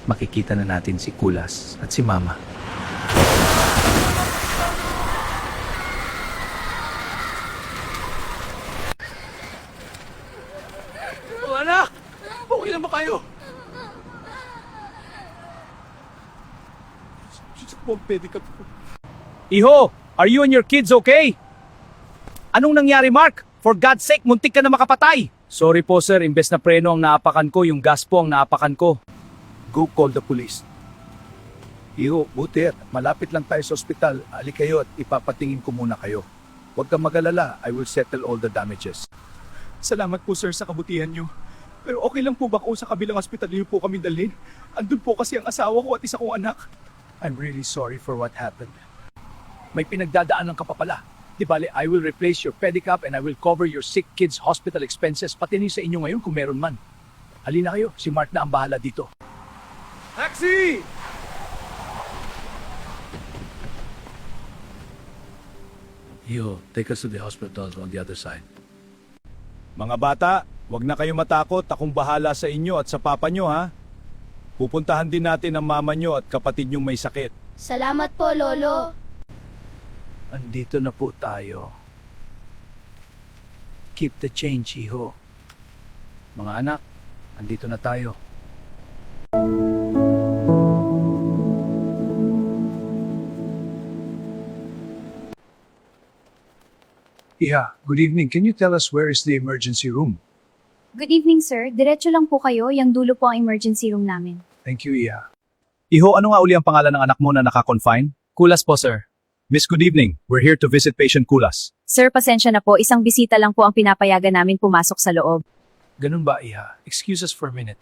makikita na natin si Kulas at si Mama. Oh, anak! Okay lang ba kayo? Iho, are you and your kids okay? Anong nangyari, Mark? For God's sake, muntik ka na makapatay! Sorry po sir, imbes na preno ang naapakan ko, yung gas po ang naapakan ko. Go call the police. Iho, buti at malapit lang tayo sa ospital. Ali kayo at ipapatingin ko muna kayo. Huwag kang mag-alala, I will settle all the damages. Salamat po sir sa kabutihan nyo. Pero okay lang po ba kung sa kabilang ospital niyo po kami dalhin? Andun po kasi ang asawa ko at isa kong anak. I'm really sorry for what happened. May pinagdadaanan ka pa pala. Di bale, I will replace your pedicab and I will cover your sick kids' hospital expenses, pati ni sa inyo ngayon kung meron man. Halina kayo, si Mark na ang bahala dito. Taxi! Yo, take us to the hospital on the other side. Mga bata, wag na kayo matakot, akong bahala sa inyo at sa papa nyo ha. Pupuntahan din natin ang mama nyo at kapatid nyong may sakit. Salamat po, Lolo. Andito na po tayo. Keep the change, Iho. Mga anak, andito na tayo. Iha, good evening. Can you tell us where is the emergency room? Good evening, sir. Diretso lang po kayo. Yang dulo po ang emergency room namin. Thank you, Iha. Iho, ano nga uli ang pangalan ng anak mo na naka-confine? Kulas po, sir. Miss, good evening. We're here to visit patient Kulas. Sir, pasensya na po. Isang bisita lang po ang pinapayagan namin pumasok sa loob. Ganun ba, Iha? Excuse us for a minute.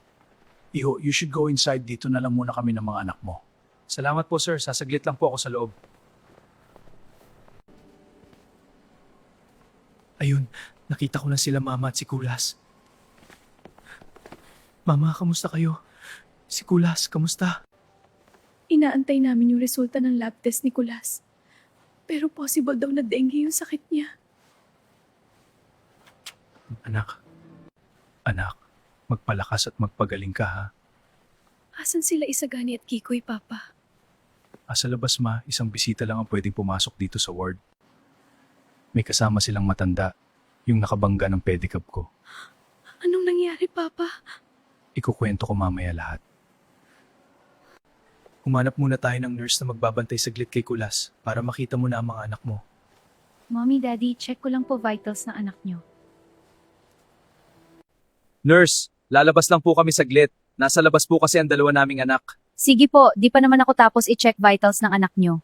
Iho, you should go inside. Dito na lang muna kami ng mga anak mo. Salamat po, sir. Sasaglit lang po ako sa loob. Ayun, nakita ko na sila Mama at si Kulas. Mama, kamusta kayo? Si Kulas, kamusta? Inaantay namin yung resulta ng lab test ni Kulas. Pero possible daw na dengue yung sakit niya. Anak, magpalakas at magpagaling ka, ha? Asan sila Isagani at Kikoy, Papa? Sa labas, ma, isang bisita lang ang pwedeng pumasok dito sa ward. May kasama silang matanda, yung nakabangga ng pedicab ko. Anong nangyari, Papa? Ikukwento ko mamaya lahat. Humanap muna tayo ng nurse na magbabantay saglit kay Kulas para makita mo na ang mga anak mo. Mommy, Daddy, check ko lang po vitals ng anak nyo. Nurse, lalabas lang po kami saglit. Nasa labas po kasi ang dalawa naming anak. Sige po, di pa naman ako tapos i-check vitals ng anak nyo.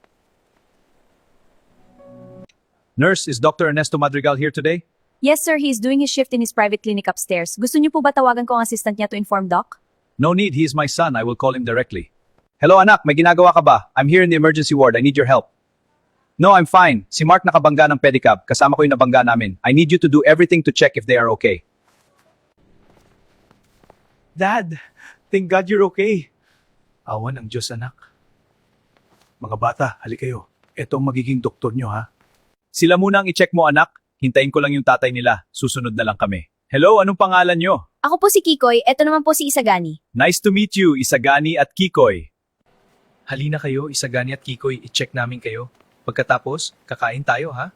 Nurse, is Dr. Ernesto Madrigal here today? Yes sir, he is doing his shift in his private clinic upstairs. Gusto niyo po ba tawagan ko ang assistant niya to inform Doc? No need, he is my son. I will call him directly. Hello anak, may ginagawa ka ba? I'm here in the emergency ward. I need your help. No, I'm fine. Si Mark nakabangga ng pedicab. Kasama ko yung nabangga namin. I need you to do everything to check if they are okay. Dad, thank God you're okay. Awan ng Diyos, anak. Mga bata, hali kayo. Ito ang magiging doktor nyo, ha? Sila muna ang i-check mo anak. Hintayin ko lang yung tatay nila. Susunod na lang kami. Hello, anong pangalan nyo? Ako po si Kikoy, eto naman po si Isagani. Nice to meet you, Isagani at Kikoy. Halina kayo, Isagani at Kikoy, i-check namin kayo. Pagkatapos, kakain tayo ha?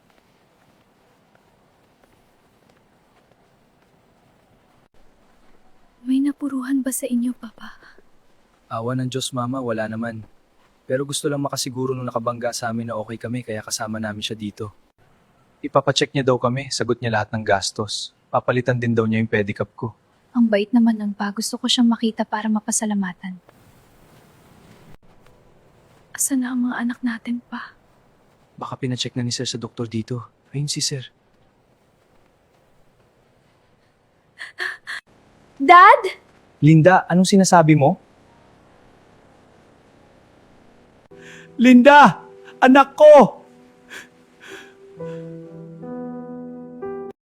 May napuruhan ba sa inyo, Papa? Awa ng Diyos Mama, wala naman. Pero gusto lang makasiguro nung nakabangga sa amin na okay kami kaya kasama namin siya dito. Ipapacheck niya daw kami, sagot niya lahat ng gastos. Papalitan din daw niya yung pedicab ko. Ang bait naman nun, Pa. Gusto ko siyang makita para mapasalamatan. Asan na ang mga anak natin, Pa? Baka pinacheck na ni Sir sa doktor dito. Ayun si Sir. Dad? Linda, anong sinasabi mo? Linda! Anak ko!